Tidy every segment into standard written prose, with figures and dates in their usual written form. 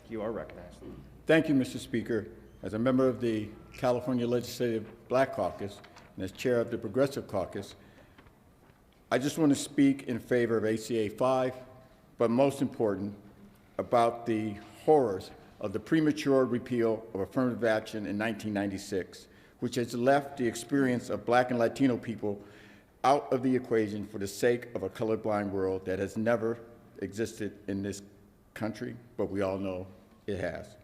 You are recognized. Thank you, Mr. Speaker. As a member of the California Legislative Black Caucus and as chair of the Progressive Caucus, I just want to speak in favor of ACA 5, but most important, about the horrors of the premature repeal of affirmative action in 1996, which has left the experience of Black and Latino people out of the equation for the sake of a colorblind world that has never existed in this country, but we all know it has.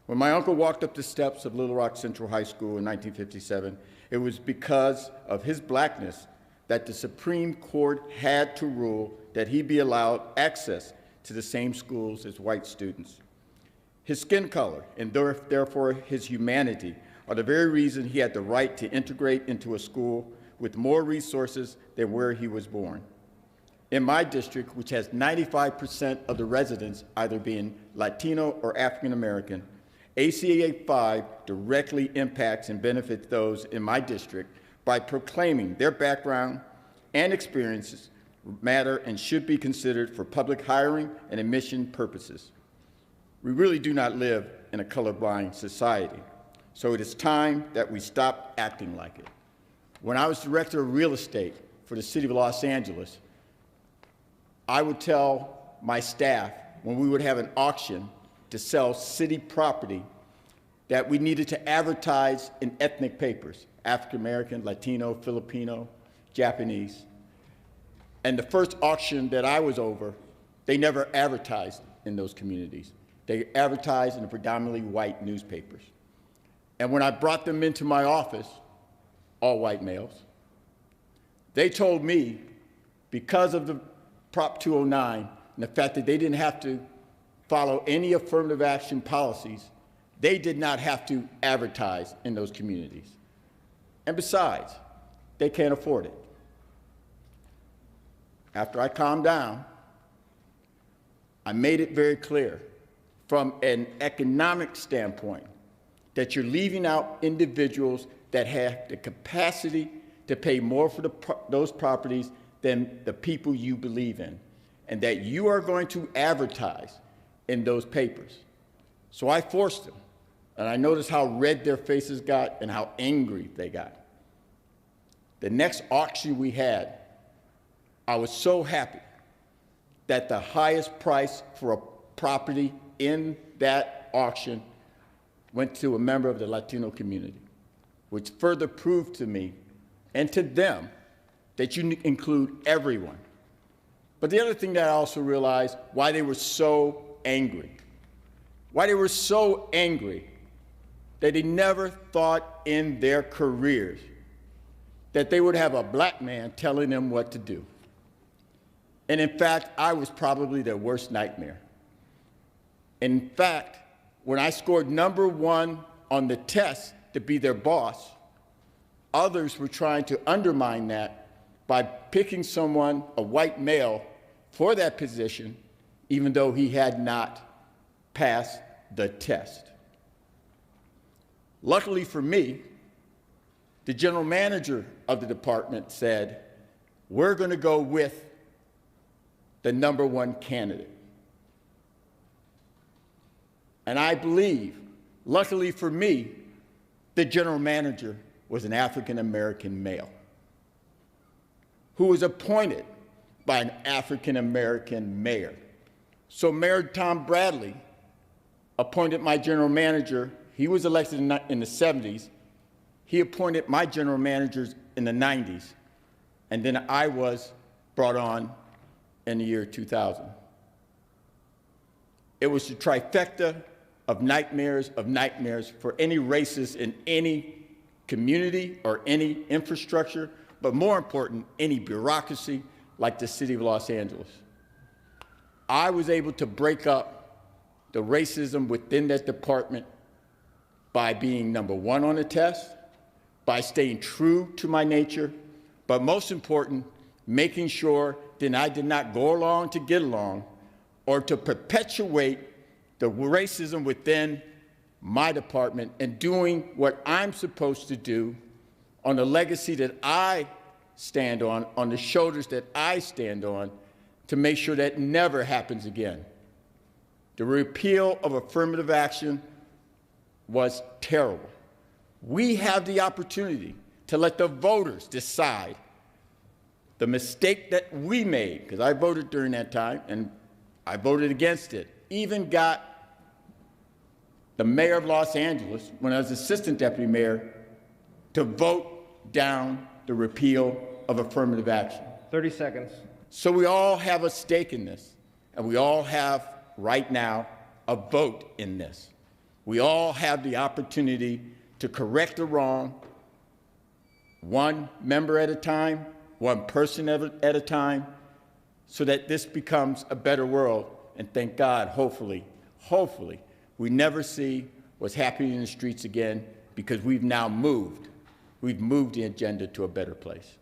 When my uncle walked up the steps of Little Rock Central High School in 1957, it was because of his blackness that the Supreme Court had to rule that he be allowed access to the same schools as white students. His skin color, and therefore his humanity, are the very reason he had the right to integrate into a school with more resources than where he was born. In my district, which has 95% of the residents either being Latino or African American, ACA 5 directly impacts and benefits those in my district by proclaiming their background and experiences matter and should be considered for public hiring and admission purposes. We really do not live in a colorblind society, so it is time that we stop acting like it. When I was director of real estate for the city of Los Angeles, I would tell my staff when we would have an auction to sell city property that we needed to advertise in ethnic papers, African American, Latino, Filipino, Japanese. And the first auction that I was over, they never advertised in those communities. They advertised in the predominantly white newspapers. And when I brought them into my office, all white males, they told me, because of the Prop 209 and the fact that they didn't have to follow any affirmative action policies, they did not have to advertise in those communities. And besides, they can't afford it. After I calmed down, I made it very clear from an economic standpoint that you're leaving out individuals that have the capacity to pay more for those properties than the people you believe in, and that you are going to advertise in those papers. So I forced them, and I noticed how red their faces got and how angry they got. The next auction we had, I was so happy that the highest price for a property in that auction went to a member of the Latino community, which further proved to me and to them that you include everyone. But the other thing that I also realized, why they were so angry. Why they were so angry that they never thought in their careers that they would have a black man telling them what to do. And in fact, I was probably their worst nightmare. In fact, when I scored #1 on the test to be their boss, others were trying to undermine that by picking someone, a white male, for that position, even though he had not passed the test. Luckily for me, the general manager of the department said, we're going to go with the #1 candidate. And I believe, luckily for me, the general manager was an African American male who was appointed by an African American mayor. So Mayor Tom Bradley appointed my general manager. He was elected in the 70s. He appointed my general managers in the 90s. And then I was brought on in the year 2000. It was the trifecta of nightmares for any racist in any community or any infrastructure, but more important, any bureaucracy like the city of Los Angeles. I was able to break up the racism within that department by being #1 on the test, by staying true to my nature, but most important, making sure that I did not go along to get along or to perpetuate the racism within my department, and doing what I'm supposed to do on the legacy that I stand on the shoulders that I stand on, to make sure that never happens again. The repeal of affirmative action was terrible. We have the opportunity to let the voters decide the mistake that we made, because I voted during that time, and I voted against it. Even got the mayor of Los Angeles, when I was assistant deputy mayor, to vote down the repeal of affirmative action. 30 seconds. So we all have a stake in this, and we all have, right now, a vote in this. We all have the opportunity to correct the wrong, one member at a time, one person at a time, so that this becomes a better world. And thank God, hopefully, we never see what's happening in the streets again, because we've now moved. We've moved the agenda to a better place.